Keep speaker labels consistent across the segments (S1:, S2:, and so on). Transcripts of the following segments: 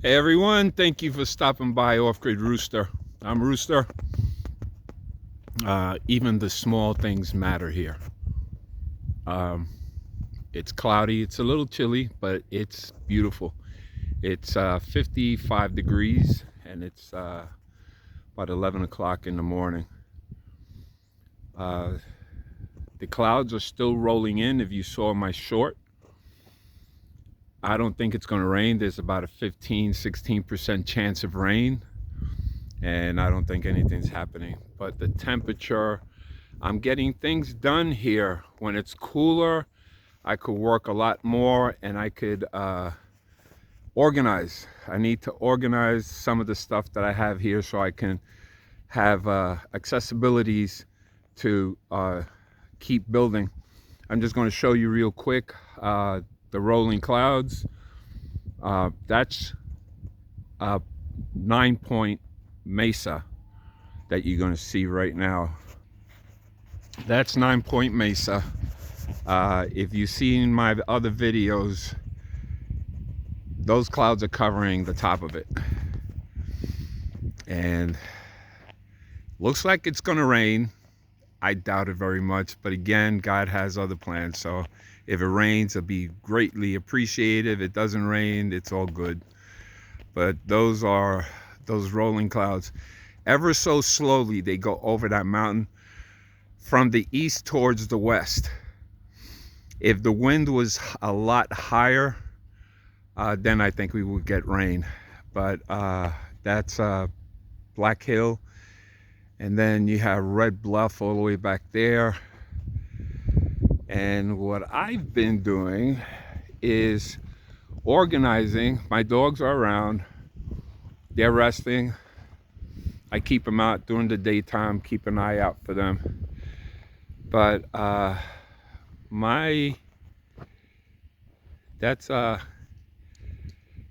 S1: Hey everyone, thank you for stopping by Off Grid Rooster. I'm Rooster. Even the small things matter here. It's cloudy, it's a little chilly, but it's beautiful. It's 55 degrees and it's about 11 o'clock in the morning. The clouds are still rolling in. If you saw my short, I don't think it's going to rain. There's about a 16% chance of rain, and I don't think anything's happening. But the temperature, I'm getting things done here. When it's cooler, I could work a lot more and I could organize. I need to organize some of the stuff that I have here so I can have accessibilities to keep building. I'm just going to show you real quick the rolling clouds. That's a 9-point mesa that you're going to see right now. That's 9-point mesa. If you've seen my other videos, those clouds are covering the top of it, and looks like it's going to rain. I doubt it very much, but again, God has other plans. So if it rains, it'll be greatly appreciated. If it doesn't rain, it's all good. But those are those rolling clouds. Ever so slowly, they go over that mountain from the east towards the west. If the wind was a lot higher, then I think we would get rain. But that's Black Hill. And then you have Red Bluff all the way back there. And what I've been doing is organizing. My dogs are around. They're resting. I keep them out during the daytime, keep an eye out for them. But that's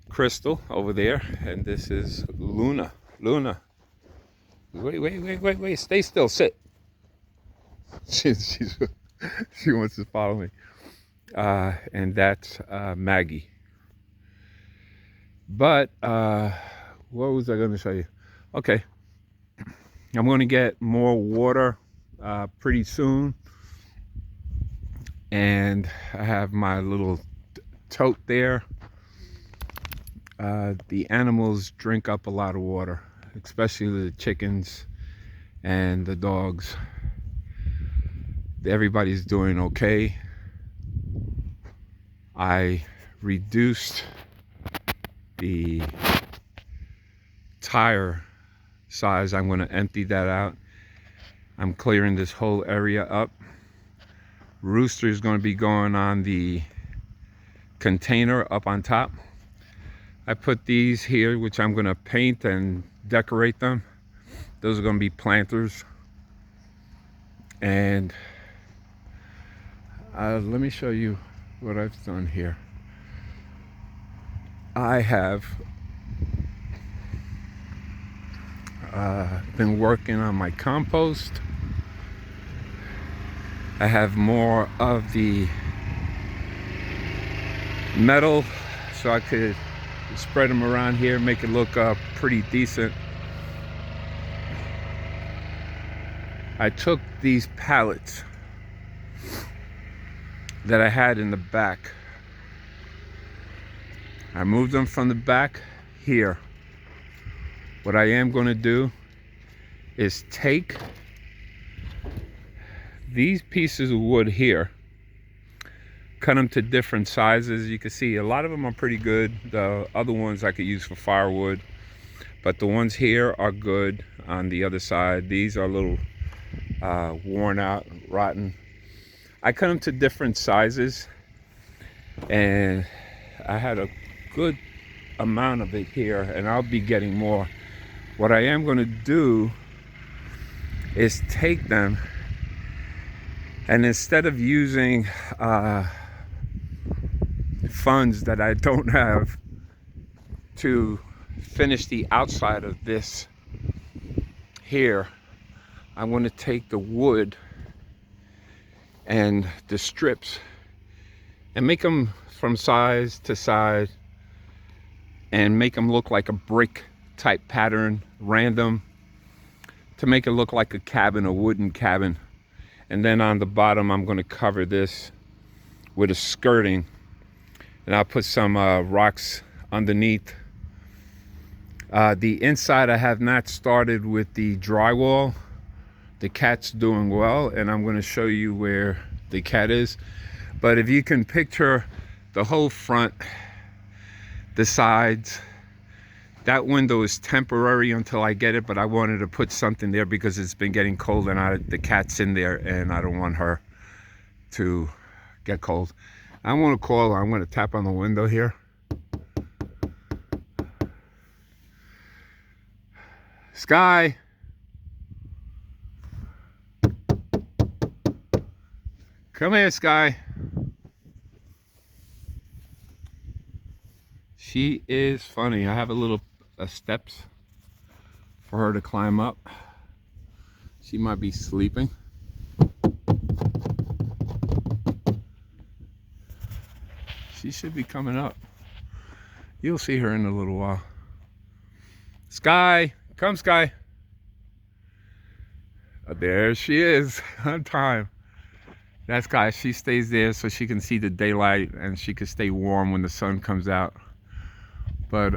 S1: Crystal over there, and this is Luna. Wait, stay still, sit. She wants to follow me. And that's Maggie. But what was I going to show you? Okay, I'm going to get more water pretty soon, and I have my little tote there. The animals drink up a lot of water, especially the chickens and the dogs. Everybody's doing okay. I reduced the tire size. I'm going to empty that out. I'm clearing this whole area up. Rooster is going to be going on the container up on top. I put these here, which I'm going to paint and decorate them. Those are going to be planters. And let me show you what I've done here. I have been working on my compost. I have more of the metal so I could spread them around here, make it look pretty decent. I took these pallets that I had in the back. I moved them from the back here. What I am going to do is take these pieces of wood here, cut them to different sizes. You can see a lot of them are pretty good. The other ones I could use for firewood, but the ones here are good. On the other side, these are a little worn out, rotten. I cut them to different sizes, and I had a good amount of it here, and I'll be getting more. What I am going to do is take them, and instead of using funds that I don't have to finish the outside of this here, I'm going to take the wood and the strips and make them from size to size and make them look like a brick type pattern, random, to make it look like a cabin, a wooden cabin. And then on the bottom, I'm going to cover this with a skirting, and I'll put some rocks underneath. The inside, I have not started with the drywall. The cat's doing well, and I'm going to show you where the cat is. But if you can picture the whole front, the sides, that window is temporary until I get it, but I wanted to put something there because it's been getting cold and the cat's in there and I don't want her to get cold. I want to call her. I'm going to tap on the window here. Sky. Come here, Sky. She is funny. I have a little steps for her to climb up. She might be sleeping. She should be coming up. You'll see her in a little while. Sky, come Sky. There she is, on time. That Sky, she stays there so she can see the daylight and she can stay warm when the sun comes out. But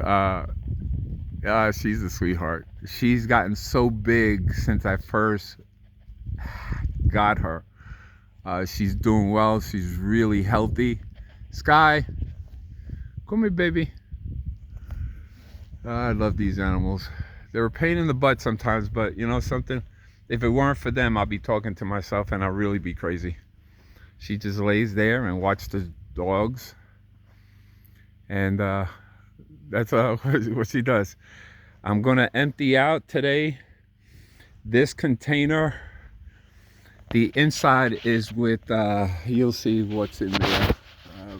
S1: she's a sweetheart. She's gotten so big since I first got her. She's doing well. She's really healthy. Sky, come here, baby. I love these animals. They're a pain in the butt sometimes, but you know something? If it weren't for them, I'll be talking to myself and I'll really be crazy. She just lays there and watches the dogs. And that's what she does. I'm going to empty out today this container. The inside is with, you'll see what's in there.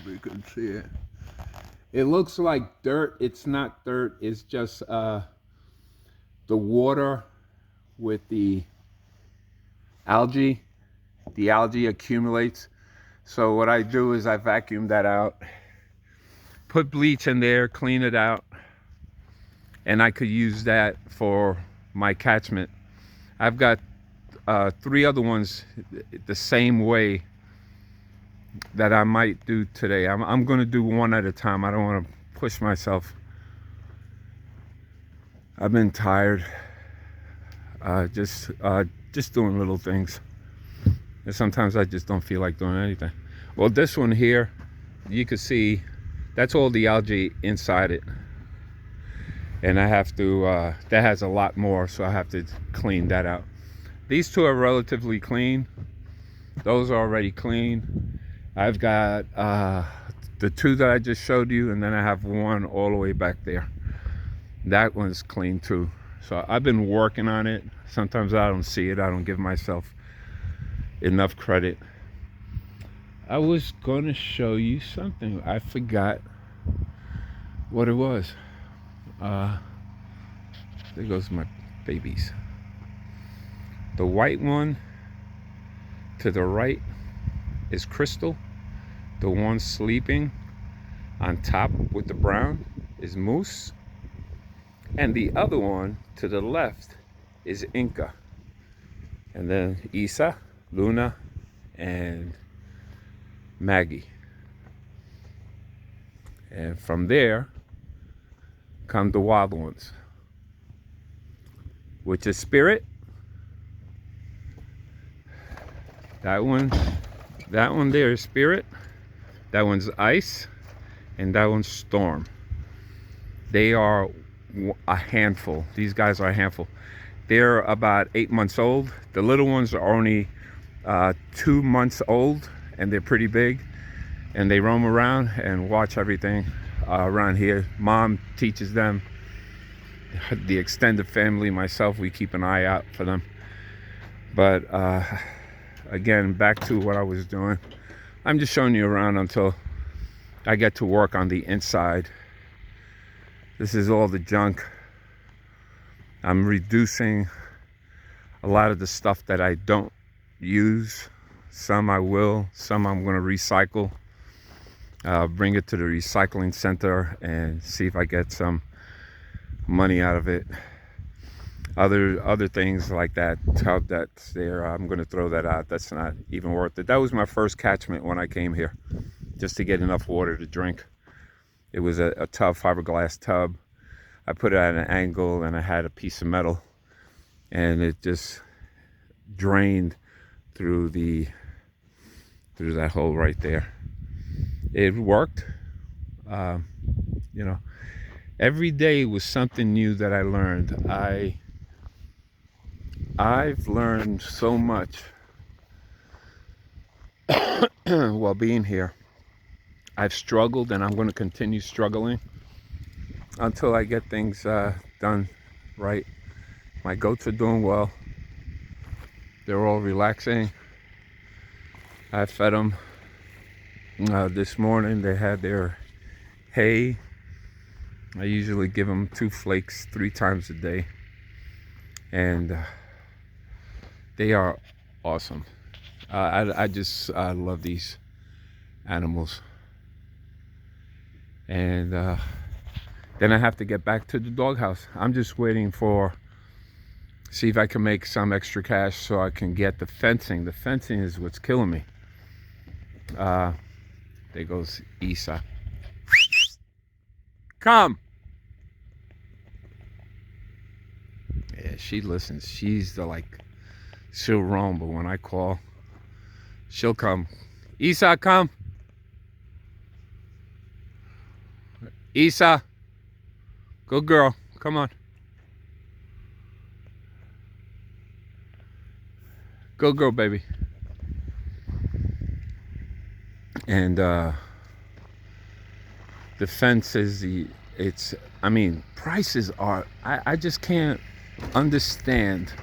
S1: We can see it. It looks like dirt. It's not dirt. It's just the water with the algae. The algae accumulates. So what I do is I vacuum that out, put bleach in there, clean it out, and I could use that for my catchment. I've got 3 other ones the same way that I might do today. I'm going to do one at a time. I don't want to push myself. I've been tired. Just doing little things. And sometimes I just don't feel like doing anything. Well, this one here, you can see that's all the algae inside it. And I have to, that has a lot more, so I have to clean that out. These 2 are relatively clean. Those are already clean. I've got the 2 that I just showed you, and then I have one all the way back there. That one's clean too. So I've been working on it. Sometimes I don't see it. I don't give myself enough credit. I was going to show you something. I forgot what it was. There goes my babies. The white one to the right is Crystal. The one sleeping on top with the brown is Moose. And the other one to the left is Inca. And then Isa, Luna, and Maggie. And from there come the wild ones, which is Spirit. That one there is Spirit. That one's Ice, and that one's Storm. They are a handful. These guys are a handful. They're about 8 months old. The little ones are only 2 months old, and they're pretty big. And they roam around and watch everything around here. Mom teaches them. The extended family, myself, we keep an eye out for them. But again, back to what I was doing. I'm just showing you around until I get to work on the inside. This is all the junk. I'm reducing a lot of the stuff that I don't use. Some I will, some I'm going to recycle. bring it to the recycling center and see if I get some money out of it. Other things like that, tub that's there, I'm going to throw that out. That's not even worth it. That was my first catchment when I came here, just to get enough water to drink. It was a tub, fiberglass tub. I put it at an angle and I had a piece of metal, and it just drained through that hole right there. It worked. You know, every day was something new that I learned. I've learned so much while being here. I've struggled, and I'm going to continue struggling until I get things done right. My goats are doing well. They're all relaxing. I fed them this morning. They had their hay. I usually give them 2 flakes 3 times a day, and they are awesome. I just love these animals. And then I have to get back to the doghouse. I'm just waiting see if I can make some extra cash so I can get the fencing. The fencing is what's killing me. There goes Isa. Come. Yeah, she listens. She's she'll roam, but when I call, she'll come. Isa, come. Isa. Good girl. Come on. Good girl, baby. And the fence is prices are, I just can't understand.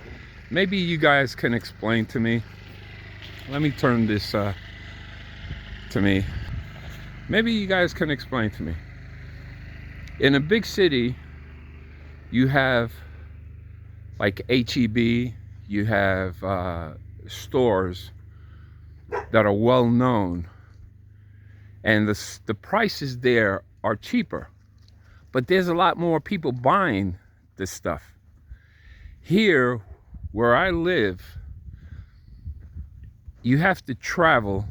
S1: Maybe you guys can explain to me. Let me turn this to me. Maybe you guys can explain to me. In a big city, you have like HEB, you have stores that are well known, and the prices there are cheaper, but there's a lot more people buying this stuff. Here where I live, you have to travel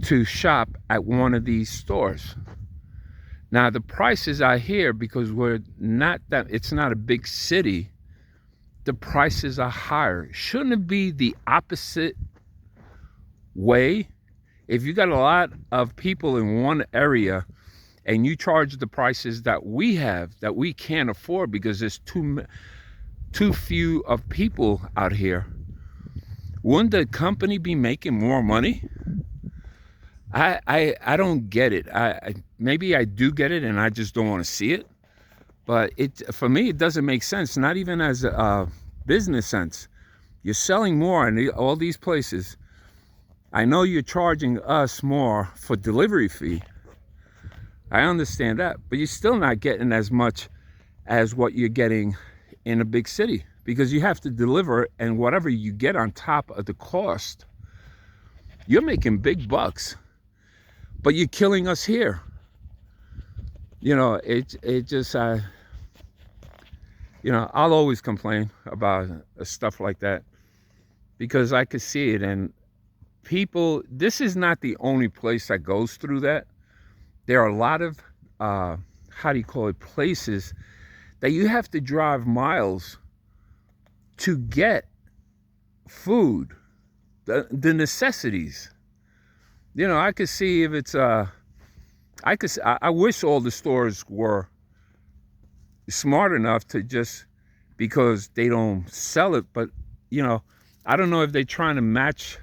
S1: to shop at one of these stores. Now the prices are here because it's not a big city. The prices are higher. Shouldn't it be the opposite way? If you got a lot of people in one area and you charge the prices that we have, that we can't afford because there's too few of people out here, wouldn't the company be making more money? I don't get it. Maybe I do get it and I just don't want to see it. But for me, it doesn't make sense, not even as a business sense. You're selling more in all these places. I know you're charging us more for delivery fee. I understand that, but you're still not getting as much as what you're getting in a big city, because you have to deliver, and whatever you get on top of the cost, you're making big bucks, but you're killing us here. You know, it just, I'll always complain about stuff like that because I could see it. And people, this is not the only place that goes through that. There are a lot of, places that you have to drive miles to get food, the necessities. I could see if it's, I wish all the stores were smart enough to just, because they don't sell it, but I don't know if they're trying to match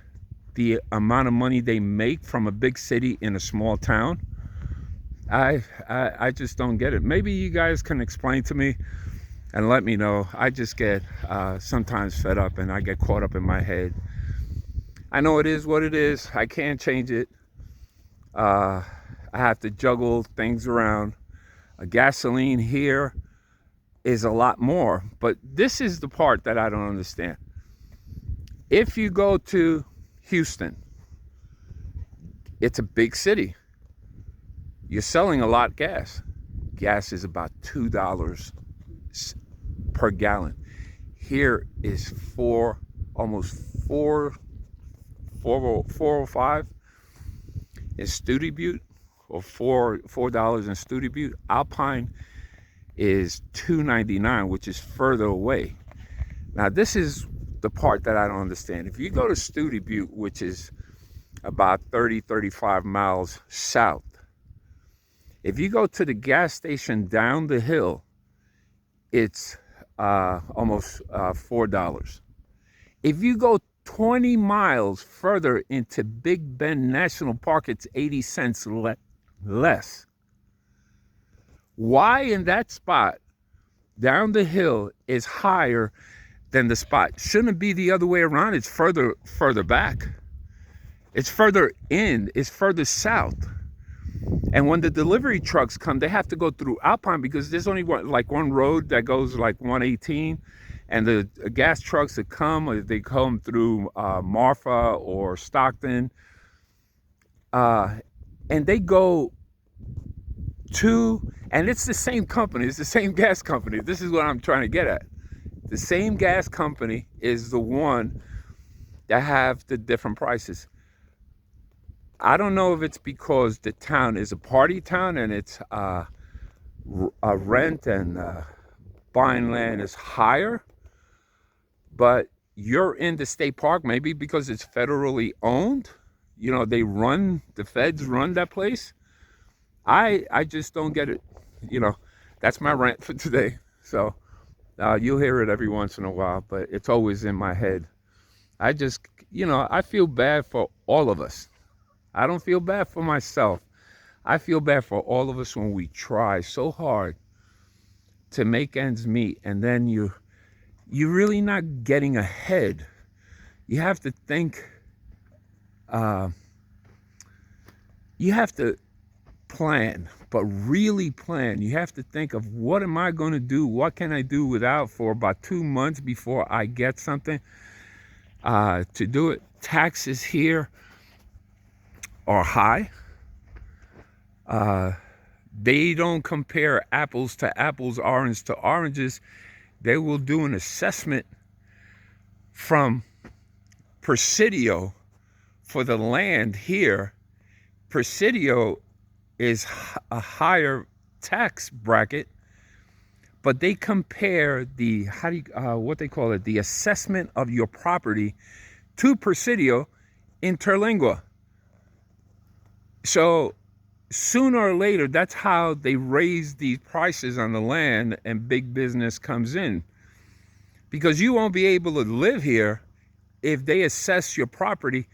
S1: the amount of money they make from a big city in a small town. I just don't get it. Maybe you guys can explain to me and let me know. I just get sometimes fed up and I get caught up in my head. I know it is what it is. I can't change it. I have to juggle things around. A gasoline here is a lot more, but this is the part that I don't understand. If you go to Houston, it's a big city. You're selling a lot of gas. Gas is about $2 per gallon. Here is almost 405 in Studi Butte, or $4 in Studi Butte. Alpine is $2.99, which is further away. Now this is the part that I don't understand. If you go to Studi Butte, which is about 35 miles south, if you go to the gas station down the hill, it's almost $4. If you go 20 miles further into Big Bend National Park, it's 80 cents less. Why in that spot down the hill is higher than the spot? Shouldn't it be the other way around? It's further back. It's further in, it's further south. And when the delivery trucks come, they have to go through Alpine because there's only one road that goes like 118. And the gas trucks that come, they come through Marfa or Stockton. And they go to, and it's the same company, it's the same gas company. This is what I'm trying to get at. The same gas company is the one that have the different prices. I don't know if it's because the town is a party town and it's a rent and buying land is higher, but you're in the state park, maybe because it's federally owned. You know, the feds run that place. I just don't get it. You know, that's my rant for today. So you'll hear it every once in a while, but it's always in my head. I just, I feel bad for all of us. I don't feel bad for myself. I feel bad for all of us when we try so hard to make ends meet, and then you're really not getting ahead. You have to think, you have to plan, but really plan. You have to think of, what am I going to do? What can I do without for about 2 months before I get something to do it? Taxes here are high. They don't compare apples to apples, orange to oranges. They will do an assessment from Presidio for the land here. Presidio is a higher tax bracket, but they compare the the assessment of your property to Presidio interlingua. So sooner or later, that's how they raise these prices on the land, and big business comes in, because you won't be able to live here if they assess your property.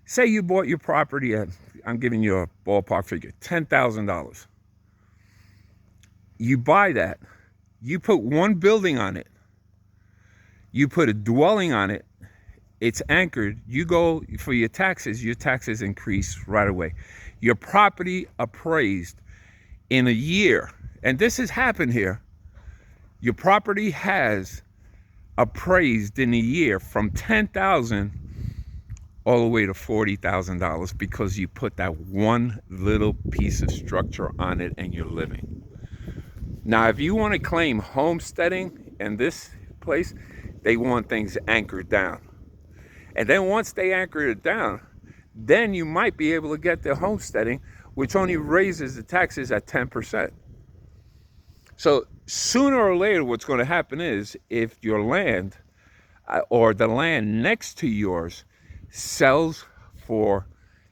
S1: Say you bought your property at, I'm giving you a ballpark figure, $10,000. You buy that, you put one building on it, you put a dwelling on it, it's anchored, you go for your taxes increase right away. Your property appraised in a year, and this has happened here, your property has appraised in a year from $10,000 all the way to $40,000 because you put that one little piece of structure on it and you're living. Now, if you want to claim homesteading in this place, they want things anchored down. And then once they anchor it down, then you might be able to get the homesteading, which only raises the taxes at 10%. So sooner or later, what's going to happen is, if your land or the land next to yours sells for,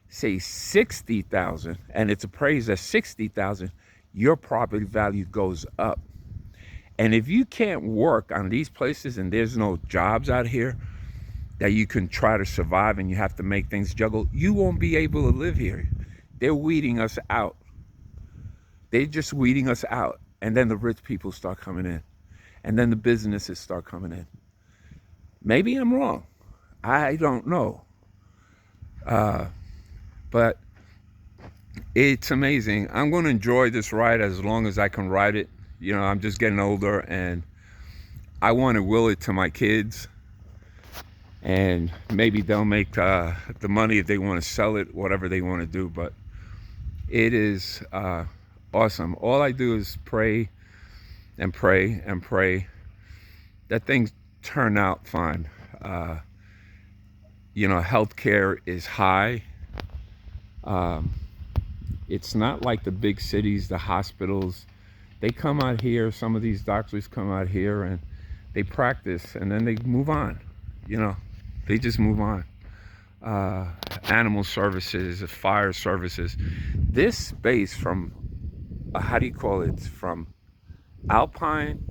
S1: say, $60,000 and it's appraised at $60,000, your property value goes up. And if you can't work on these places and there's no jobs out here that you can try to survive, and you have to make things juggle, you won't be able to live here. They're weeding us out. They're just weeding us out. And then the rich people start coming in. And then the businesses start coming in. Maybe I'm wrong. I don't know. But it's amazing. I'm going to enjoy this ride as long as I can ride it. I'm just getting older, and I want to will it to my kids. and maybe they'll make the money if they want to sell it, whatever they want to do. But it is awesome. All I do is pray and pray and pray that things turn out fine. Healthcare is high. It's not like the big cities, the hospitals. They come out here, some of these doctors come out here and they practice and then they move on. They just move on. Animal services, fire services. This space from, from Alpine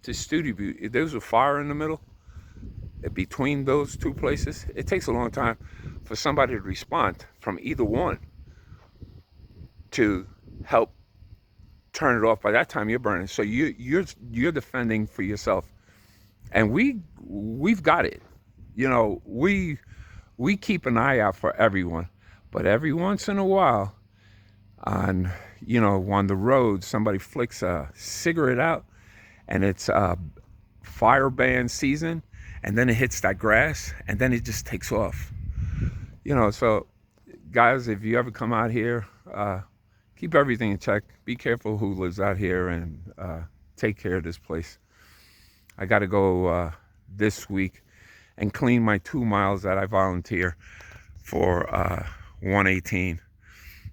S1: to Studio View, if there's a fire in the middle, between those two places, it takes a long time for somebody to respond from either one to help turn it off. By that time, you're burning. So you're defending for yourself, and we've got it. We keep an eye out for everyone, but every once in a while, on the road, somebody flicks a cigarette out, and it's fire ban season, and then it hits that grass, and then it just takes off. So guys, if you ever come out here, keep everything in check. Be careful who lives out here, and take care of this place. I got to go this week and clean my 2 miles that I volunteer for 118.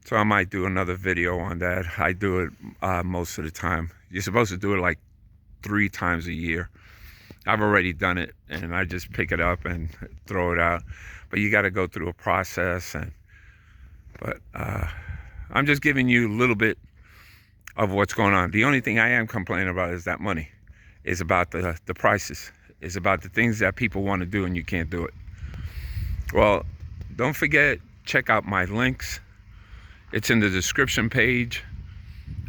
S1: So I might do another video on that. I do it most of the time. You're supposed to do it like 3 times a year. I've already done it, and I just pick it up and throw it out. But you got to go through a process. But I'm just giving you a little bit of what's going on. The only thing I am complaining about is that money. Is about the prices. Is about the things that people want to do and you can't do it. Well, don't forget, check out my links. It's in the description page.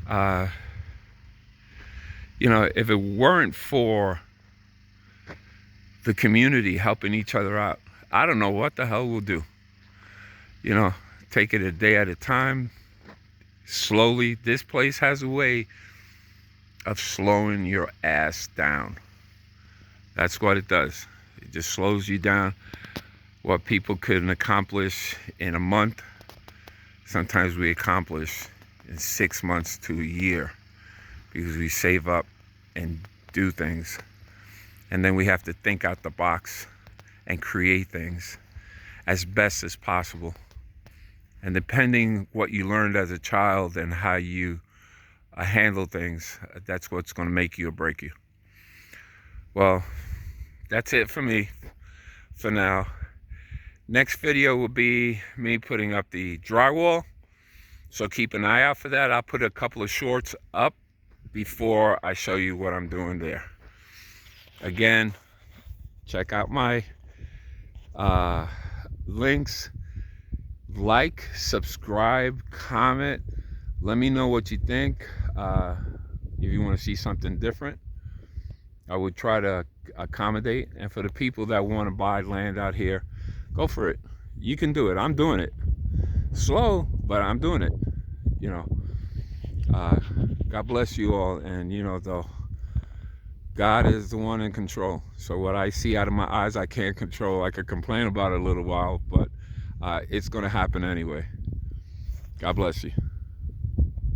S1: If it weren't for the community helping each other out, I don't know what the hell we'll do. Take it a day at a time, slowly. This place has a way of slowing your ass down. That's what it does. It just slows you down. What people couldn't accomplish in a month, sometimes we accomplish in 6 months to a year, because we save up and do things. And then we have to think out the box and create things as best as possible. And depending what you learned as a child and how you handle things, that's what's going to make you or break you. Well, that's it for me for now. Next video will be me putting up the drywall, so keep an eye out for that. I'll put a couple of shorts up before I show you what I'm doing there. Again, check out my links. Like, subscribe, comment. Let me know what you think. If you want to see something different, I would try to accommodate. And for the people that want to buy land out here, go for it. You can do it. I'm doing it. Slow, but I'm doing it. God bless you all. And though, God is the one in control. So what I see out of my eyes, I can't control. I could complain about it a little while, but it's going to happen anyway. God bless you.